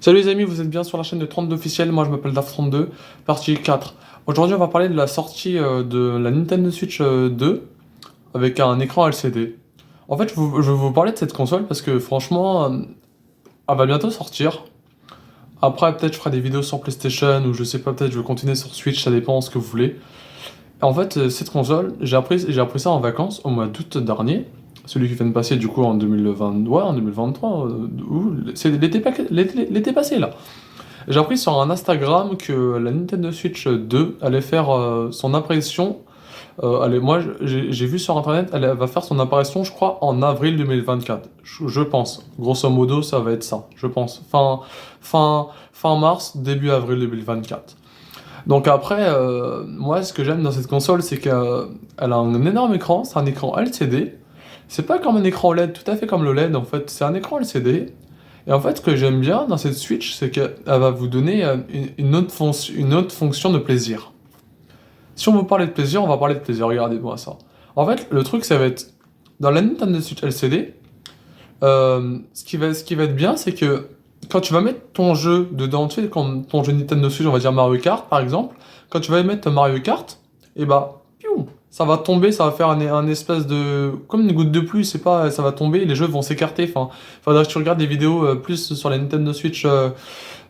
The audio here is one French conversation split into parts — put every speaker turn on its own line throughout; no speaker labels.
Salut les amis, vous êtes bien sur la chaîne de 32 officiel, moi je m'appelle Daf32, partie 4. Aujourd'hui on va parler de la sortie de la Nintendo Switch 2 avec un écran LCD. En fait je vais vous parler de cette console parce que franchement elle va bientôt sortir. Après peut-être je ferai des vidéos sur PlayStation ou je sais pas, peut-être je vais continuer sur Switch, ça dépend de ce que vous voulez. En fait cette console, j'ai appris ça en vacances au mois d'août dernier. Celui qui vient de passer du coup en 2020, ouais, en 2023, c'est l'été passé là. J'ai appris sur un Instagram que la Nintendo Switch 2 allait faire son apparition. Moi, j'ai vu sur internet, elle va faire son apparition, je crois, en avril 2024. Je pense. Grosso modo, ça va être ça. Je pense. Fin mars, début avril 2024. Donc après, moi, ce que j'aime dans cette console, c'est qu'elle a un énorme écran. C'est un écran LCD. C'est pas comme un écran OLED, tout à fait comme le LED, en fait. C'est un écran LCD. Et en fait, ce que j'aime bien dans cette Switch, c'est qu'elle va vous donner une autre fonction de plaisir. Si on veut parler de plaisir, on va parler de plaisir. Regardez-moi ça. En fait, le truc, ça va être dans la Nintendo Switch LCD. Ce qui va être bien, c'est que quand tu vas mettre ton jeu dedans, tu sais, quand ton jeu Nintendo Switch, on va dire Mario Kart par exemple, quand tu vas mettre Mario Kart, et bah, piou, ça va tomber, ça va faire un espèce de. Comme une goutte de pluie, c'est pas, ça va tomber, les jeux vont s'écarter. Enfin, faudrait que tu regardes des vidéos plus sur la Nintendo Switch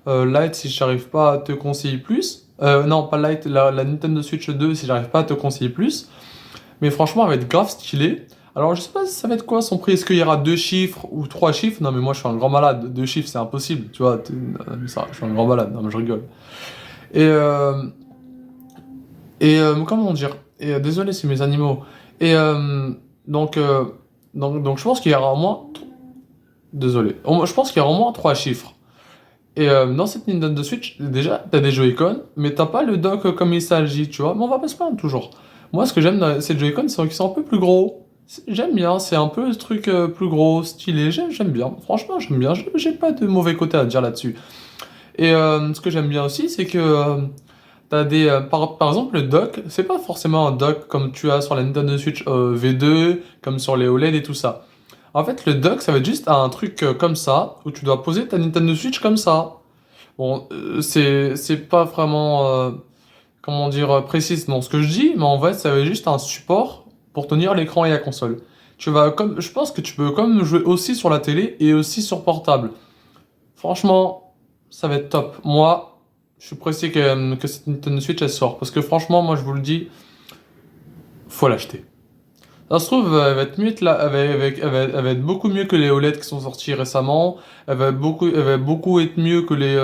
Lite si j'arrive pas à te conseiller plus. Non, pas Lite, la Nintendo Switch 2 si j'arrive pas à te conseiller plus. Mais franchement, elle va être grave stylée. Alors, je sais pas si ça va être quoi son prix. Est-ce qu'il y aura deux chiffres ou trois chiffres? Non, mais moi, je suis un grand malade. Deux chiffres, c'est impossible. Tu vois, ça, je suis un grand malade. Non, mais je rigole. Et, comment dire? Désolé, c'est mes animaux. Et donc, euh, donc, je pense qu'il y aura au moins. Désolé. Je pense qu'il y aura au moins trois chiffres. Et dans cette Nintendo Switch, déjà, t'as des Joy-Con, mais t'as pas le dock comme il s'agit, tu vois. Mais on va pas se plaindre toujours. Moi, ce que j'aime dans ces Joy-Con, c'est qu'ils sont un peu plus gros. J'aime bien, c'est un peu ce truc plus gros, stylé. J'aime bien. Franchement, j'aime bien. J'ai pas de mauvais côté à dire là-dessus. Et ce que j'aime bien aussi, c'est que t'as des. Par exemple, le dock, c'est pas forcément un dock comme tu as sur la Nintendo Switch V2, comme sur les OLED et tout ça. En fait, le dock, ça va être juste un truc comme ça, où tu dois poser ta Nintendo Switch comme ça. Bon, c'est pas vraiment, comment dire, précis dans ce que je dis, mais en fait, ça va être juste un support pour tenir l'écran et la console. Je pense que tu peux comme jouer aussi sur la télé et aussi sur portable. Franchement, ça va être top. Moi, je suis pressé que cette Nintendo Switch elle sort, parce que franchement, moi, je vous le dis, faut l'acheter. Ça se trouve, elle va être mieux que elle va être beaucoup mieux que les OLED qui sont sortis récemment. Elle va beaucoup être mieux que les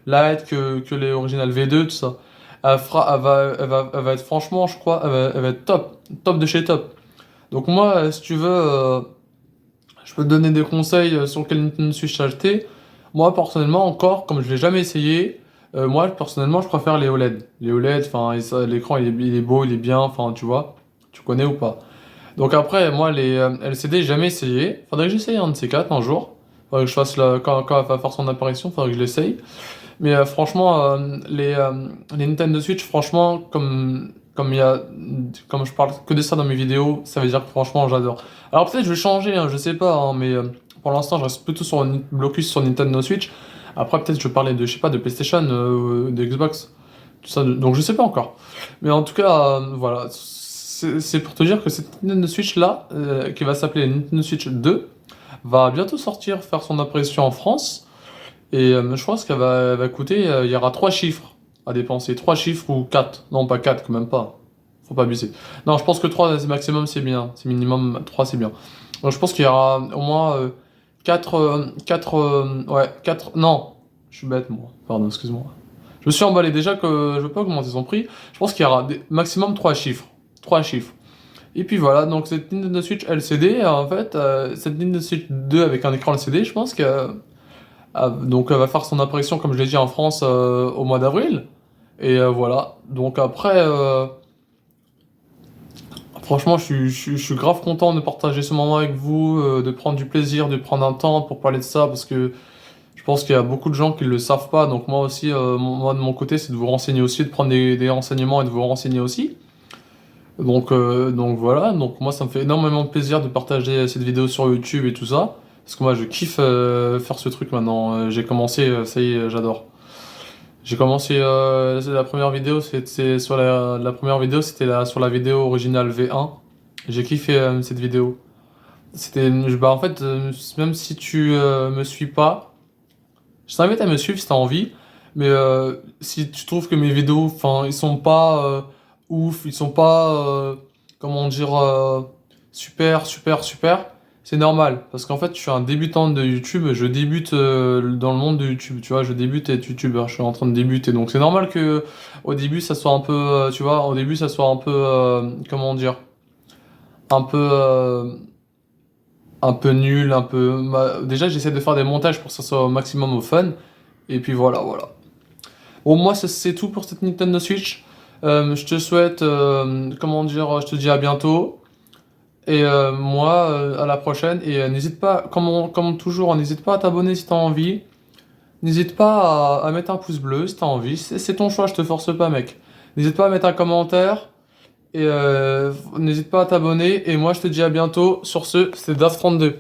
Lite, que les Original V2, tout ça. Elle va être franchement, je crois, elle va être top, top de chez top. Donc moi, si tu veux, je peux te donner des conseils sur quelle Nintendo Switch acheter. Moi, personnellement, encore, comme je l'ai jamais essayé, moi, personnellement, je préfère les OLED. Les OLED, enfin, l'écran, il est beau, il est bien, enfin, tu vois, tu connais ou pas? Donc après, moi, les LCD, j'ai jamais essayé. Faudrait que j'essaye un de ces quatre un jour. Faudrait que je fasse quand elle va faire son apparition, faudrait que je l'essaye. Mais franchement, les Nintendo Switch, franchement, comme je parle que de ça dans mes vidéos, ça veut dire que franchement, j'adore. Alors peut-être je vais changer, hein, je sais pas, hein, mais pour l'instant, je reste plutôt sur un blocus sur Nintendo Switch. Après, peut-être je vais parler de, je sais pas, de PlayStation, de Xbox, tout ça. Donc je sais pas encore. Mais en tout cas, voilà. C'est pour te dire que cette Nintendo Switch là, qui va s'appeler Nintendo Switch 2, va bientôt sortir, faire son apparition en France. Et je pense qu'elle va coûter, il y aura trois chiffres à dépenser. Trois chiffres ou quatre. Non, pas quatre, quand même pas. Faut pas abuser. Non, je pense que trois, c'est maximum, c'est bien. C'est minimum, trois, c'est bien. Donc je pense qu'il y aura au moins quatre, ouais, quatre, non. Je suis bête, moi. Pardon, excuse-moi. Je me suis emballé déjà que je veux pas augmenter son prix. Je pense qu'il y aura maximum trois chiffres. Trois chiffres. Et puis voilà, donc cette Nintendo Switch LCD, en fait, cette Nintendo Switch 2 avec un écran LCD, je pense que donc elle va faire son apparition, comme je l'ai dit, en France au mois d'avril. Et voilà. Donc après, franchement, je suis grave content de partager ce moment avec vous, de prendre du plaisir, de prendre un temps pour parler de ça, parce que je pense qu'il y a beaucoup de gens qui ne le savent pas. Donc moi aussi, moi de mon côté, c'est de vous renseigner aussi, de prendre des renseignements et de vous renseigner aussi. Donc voilà, donc moi ça me fait énormément de plaisir de partager cette vidéo sur YouTube et tout ça. Parce que moi, je kiffe faire ce truc maintenant. J'ai commencé, ça y est, j'adore. J'ai commencé la première vidéo, c'était sur la première vidéo, c'était sur la vidéo originale V1. J'ai kiffé cette vidéo. Bah en fait, même si tu me suis pas, je t'invite à me suivre si t'as envie. Mais si tu trouves que mes vidéos, enfin, ils sont pas ouf, ils sont pas, comment dire, super, super, super, c'est normal. Parce qu'en fait, je suis un débutant de YouTube, je débute dans le monde de YouTube, tu vois, je débute à être YouTubeur, je suis en train de débuter. Donc c'est normal que au début, ça soit un peu, tu vois, au début, ça soit un peu, comment dire, un peu, un peu nul, un peu. Déjà, j'essaie de faire des montages pour que ça soit au maximum au fun. Et puis voilà, voilà. Bon, moi, c'est tout pour cette Nintendo Switch. Je te souhaite, comment dire, je te dis à bientôt. Et moi, à la prochaine. Et n'hésite pas, comme toujours, n'hésite pas à t'abonner si t'as envie. N'hésite pas à mettre un pouce bleu si t'as envie. C'est ton choix, je te force pas, mec. N'hésite pas à mettre un commentaire. Et n'hésite pas à t'abonner. Et moi, je te dis à bientôt. Sur ce, c'était DAF32.